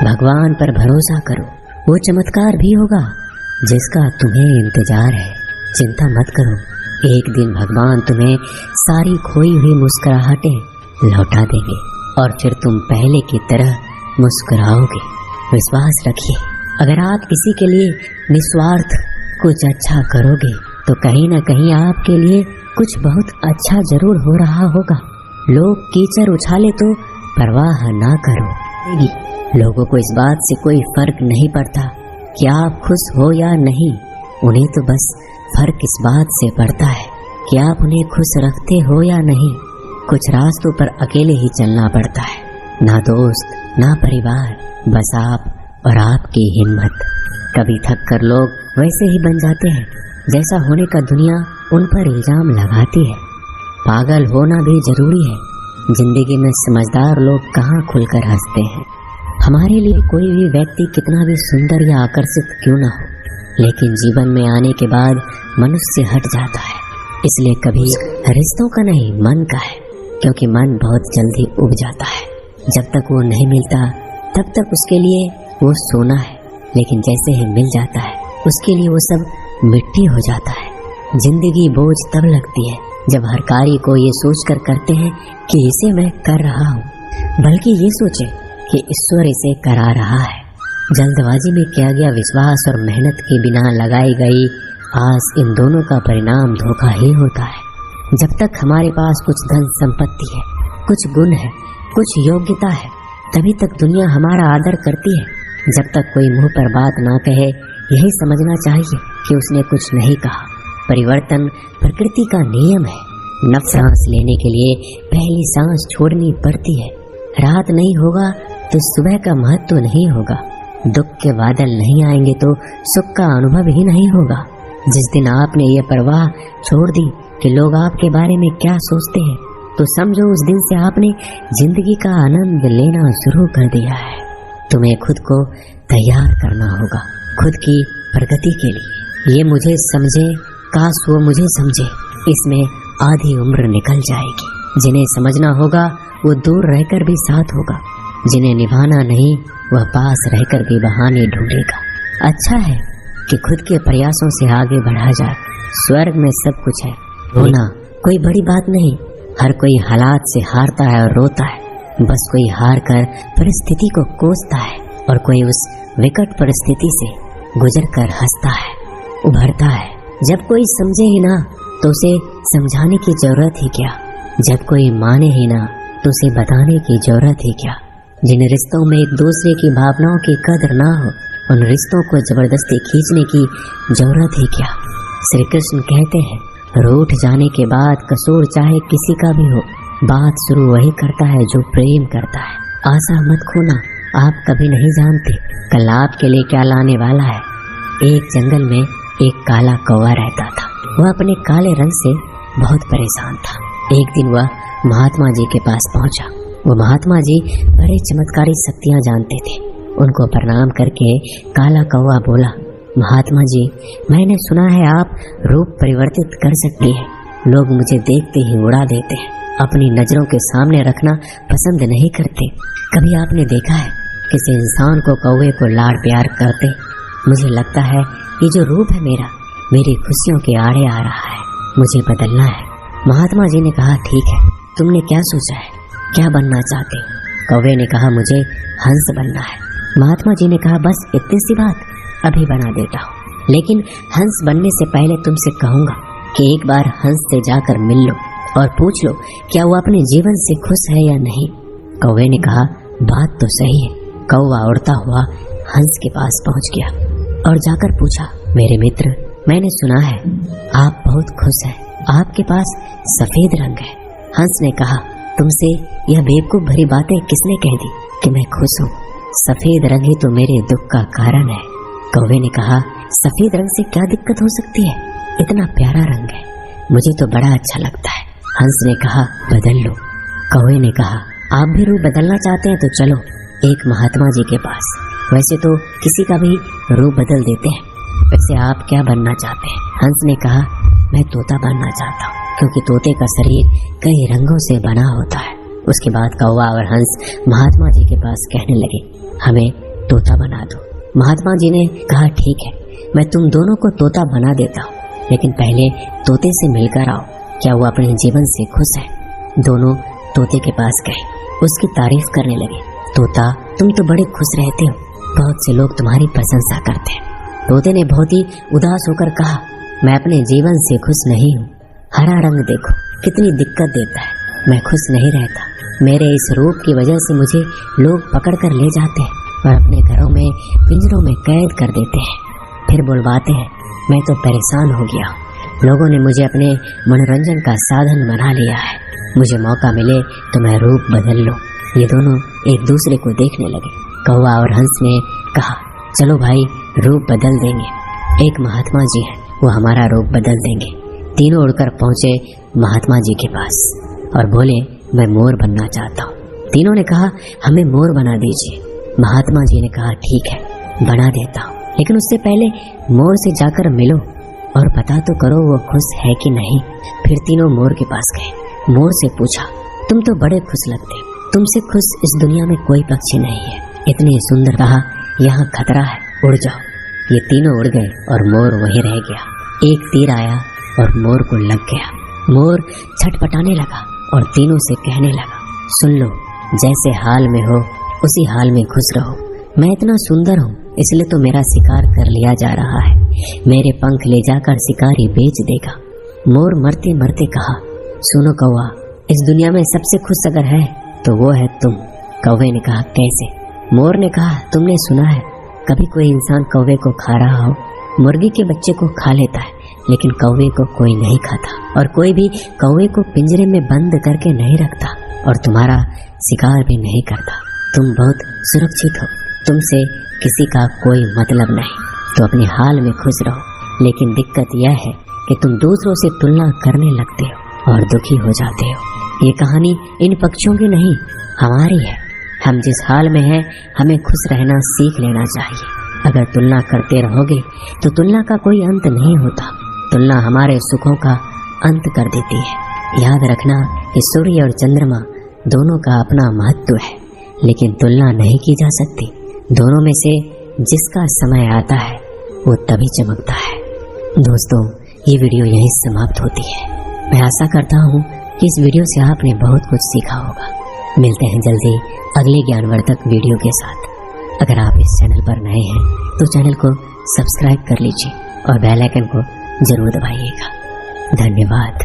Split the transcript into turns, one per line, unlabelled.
भगवान पर भरोसा करो, वो चमत्कार भी होगा जिसका तुम्हें इंतजार है। चिंता मत करो, एक दिन भगवान तुम्हें सारी खोई हुई मुस्कुराहटें लौटा देंगे और फिर तुम पहले की तरह मुस्कुराओगे। विश्वास रखिए, अगर आप किसी के लिए निस्वार्थ कुछ अच्छा करोगे तो कहीं न कहीं आपके लिए कुछ बहुत अच्छा जरूर हो रहा होगा। लोग कीचड़ उछाले तो परवाह ना करो। लोगों को इस बात से कोई फर्क नहीं पड़ता कि आप खुश हो या नहीं, उन्हें तो बस फर्क इस बात से पड़ता है कि आप उन्हें खुश रखते हो या नहीं। कुछ रास्तों पर अकेले ही चलना पड़ता है, ना दोस्त ना परिवार, बस आप और आपकी हिम्मत। कभी थक कर लोग वैसे ही बन जाते हैं जैसा होने का दुनिया उन पर इल्जाम लगाती है। पागल होना भी जरूरी है। जिंदगी में समझदार लोग कहाँ खुलकर हंसते हैं। हमारे लिए कोई भी व्यक्ति कितना भी सुंदर या आकर्षित क्यों ना हो, लेकिन जीवन में आने के बाद मनुष्य हट जाता है। इसलिए कभी रिश्तों का नहीं, मन का है, क्योंकि मन बहुत जल्दी उब जाता है। जब तक वो नहीं मिलता तब तक उसके लिए वो सोना है, लेकिन जैसे ही मिल जाता है उसके लिए वो सब मिट्टी हो जाता है। जिंदगी बोझ तब लगती है जब हर कार्य को ये सोचकर करते हैं कि इसे मैं कर रहा हूँ, बल्कि ये सोचे कि ईश्वर इसे करा रहा है। जल्दबाजी में किया गया विश्वास और मेहनत के बिना लगाई गई आस, इन दोनों का परिणाम धोखा ही होता है। जब तक हमारे पास कुछ धन संपत्ति है, कुछ गुण है, कुछ योग्यता है, तभी तक दुनिया हमारा आदर करती है। जब तक कोई मुंह पर बात ना कहे, यही समझना चाहिए कि उसने कुछ नहीं कहा। परिवर्तन प्रकृति का नियम है। नफ्स सांस लेने के लिए पहली सांस छोड़नी पड़ती है। रात नहीं होगा तो सुबह का महत्व नहीं होगा। दुख के बादल नहीं आएंगे तो सुख का अनुभव ही नहीं होगा। जिस दिन आपने ये परवाह छोड़ दी कि लोग आपके बारे में क्या सोचते हैं, तो समझो उस दिन से आपने जिंदगी का आनंद लेना शुरू कर दिया है। तुम्हें खुद को तैयार करना होगा खुद की प्रगति के लिए। ये मुझे समझे, काश वो मुझे समझे, इसमें आधी उम्र निकल जाएगी। जिन्हें समझना होगा वो दूर रहकर भी साथ होगा, जिन्हें निभाना नहीं वह पास रहकर भी बहाने ढूंढेगा। अच्छा है कि खुद के प्रयासों से आगे बढ़ा जाए। स्वर्ग में सब कुछ है, रोना कोई बड़ी बात नहीं। हर कोई हालात से हारता है और रोता है, बस कोई हार कर परिस्थिति को कोसता है और कोई उस विकट परिस्थिति से गुजर कर हंसता है, उभरता है। जब कोई समझे ही ना तो उसे समझाने की जरूरत ही क्या, जब कोई माने ही ना तो उसे बताने की जरूरत ही क्या। जिन रिश्तों में एक दूसरे की भावनाओं की कदर ना हो, उन रिश्तों को जबरदस्ती खींचने की जरूरत ही क्या। श्री कृष्ण कहते हैं, रूठ जाने के बाद कसूर चाहे किसी का भी हो, बात शुरू वही करता है जो प्रेम करता है। आशा मत खोना, आप कभी नहीं जानते कल आपके लिए क्या लाने वाला है। एक जंगल में एक काला कौवा रहता था। वह अपने काले रंग से बहुत परेशान था। एक दिन वह महात्मा जी के पास पहुंचा। वो महात्मा जी बड़े चमत्कारी शक्तियां जानते थे। उनको प्रणाम करके काला कौवा बोला, महात्मा जी, मैंने सुना है आप रूप परिवर्तित कर सकती है। लोग मुझे देखते ही उड़ा देते हैं, अपनी नजरों के सामने रखना पसंद नहीं करते। कभी आपने देखा है किसी इंसान को कौवे को लाड़ प्यार करते? मुझे लगता है ये जो रूप है मेरा, मेरी खुशियों के आड़े आ रहा है, मुझे बदलना है। महात्मा जी ने कहा, ठीक है, तुमने क्या सोचा है, क्या बनना चाहते? कौवे ने कहा, मुझे हंस बनना है। महात्मा जी ने कहा, बस इतनी सी बात, अभी बना देता हूँ, लेकिन हंस बनने से पहले तुमसे कहूँगा कि एक बार हंस से जाकर मिल लो और पूछ लो क्या वो अपने जीवन से खुश है या नहीं। कौवे ने कहा, बात तो सही है। कौवा उड़ता हुआ हंस के पास पहुंच गया और जाकर पूछा, मेरे मित्र, मैंने सुना है आप बहुत खुश हैं, आपके पास सफेद रंग है। हंस ने कहा, तुमसे यह बेवकूफ भरी बातें किसने कह दी कि मैं खुश हूँ? सफेद रंग ही तो मेरे दुख का कारण है। कौवे ने कहा, सफेद रंग से क्या दिक्कत हो सकती है, इतना प्यारा रंग है, मुझे तो बड़ा अच्छा लगता है। हंस ने कहा, बदल लो। कौवे ने कहा, आप भी रूप बदलना चाहते हैं तो चलो एक महात्मा जी के पास, वैसे तो किसी का भी रूप बदल देते हैं, वैसे आप क्या बनना चाहते हैं? हंस ने कहा, मैं तोता बनना चाहता हूँ, क्योंकि तोते का शरीर कई रंगों से बना होता है। उसके बाद कौवा और हंस महात्मा जी के पास कहने लगे, हमें तोता बना दो। महात्मा जी ने कहा ठीक है, मैं तुम दोनों को तोता बना देता हूँ, लेकिन पहले तोते से मिलकर आओ, क्या वो अपने जीवन से खुश है। दोनों तोते के पास गए, उसकी तारीफ करने लगे। तोता, तुम तो बड़े खुश रहते हो, बहुत से लोग तुम्हारी प्रशंसा करते हैं। तोते ने बहुत ही उदास होकर कहा, मैं अपने जीवन से खुश नहीं हूँ। हरा रंग देखो कितनी दिक्कत देता है, मैं खुश नहीं रहता। मेरे इस रूप की वजह से मुझे लोग पकड़ कर ले जाते हैं और अपने घरों में पिंजरों में कैद कर देते हैं, फिर बुलवाते हैं। मैं तो परेशान हो गया हूँ। लोगों ने मुझे अपने मनोरंजन का साधन बना लिया है। मुझे मौका मिले तो मैं रूप बदल लूं। ये दोनों एक दूसरे को देखने लगे। कौवा और हंस ने कहा, चलो भाई, रूप बदल देंगे। एक महात्मा जी हैं, वो हमारा रूप बदल देंगे। तीनों उड़कर पहुंचे महात्मा जी के पास और बोले, मैं मोर बनना चाहता हूँ। तीनों ने कहा, हमें मोर बना दीजिए। महात्मा जी ने कहा, ठीक है, बना देता हूँ, लेकिन उससे पहले मोर से जाकर मिलो और पता तो करो वो खुश है कि नहीं। फिर तीनों मोर के पास गए। मोर से पूछा, तुम तो बड़े खुश लगते, तुमसे खुश इस दुनिया में कोई पक्षी नहीं है, इतनी सुंदर। कहा, यहाँ खतरा है, उड़ जाओ। ये तीनों उड़ गए और मोर वहीं रह गया। एक तीर आया और मोर को लग गया। मोर छटपटाने लगा और तीनों से कहने लगा, सुन लो, जैसे हाल में हो उसी हाल में खुश रहो। मैं इतना सुंदर हूँ इसलिए तो मेरा शिकार कर लिया जा रहा है। मेरे पंख ले जाकर शिकारी बेच देगा। मोर मरते मरते कहा, सुनो कौवा, इस दुनिया में सबसे खुश अगर है तो वो है तुम। कौवे ने कहा, कैसे? मोर ने कहा, तुमने सुना है कभी कोई इंसान कौवे को खा रहा हो? मुर्गी के बच्चे को खा लेता है, लेकिन कौवे को कोई नहीं खाता, और कोई भी कौवे को पिंजरे में बंद करके नहीं रखता और तुम्हारा शिकार भी नहीं करता। तुम बहुत सुरक्षित हो, तुमसे किसी का कोई मतलब नहीं, तो अपने हाल में खुश रहो। लेकिन दिक्कत यह है कि तुम दूसरों से तुलना करने लगते हो और दुखी हो जाते हो। ये कहानी इन पक्षियों की नहीं, हमारी है। हम जिस हाल में हैं, हमें खुश रहना सीख लेना चाहिए। अगर तुलना करते रहोगे तो तुलना का कोई अंत नहीं होता। तुलना हमारे सुखों का अंत कर देती है। याद रखना कि सूर्य और चंद्रमा दोनों का अपना महत्व है, लेकिन तुलना नहीं की जा सकती। दोनों में से जिसका समय आता है वो तभी चमकता है। दोस्तों, ये वीडियो यहीं समाप्त होती है। मैं आशा करता हूँ कि इस वीडियो से आपने बहुत कुछ सीखा होगा। मिलते हैं जल्दी अगले ज्ञानवर्धक वीडियो के साथ। अगर आप इस चैनल पर नए हैं तो चैनल को सब्सक्राइब कर लीजिए और बेल आइकन को जरूर दबाइएगा। धन्यवाद।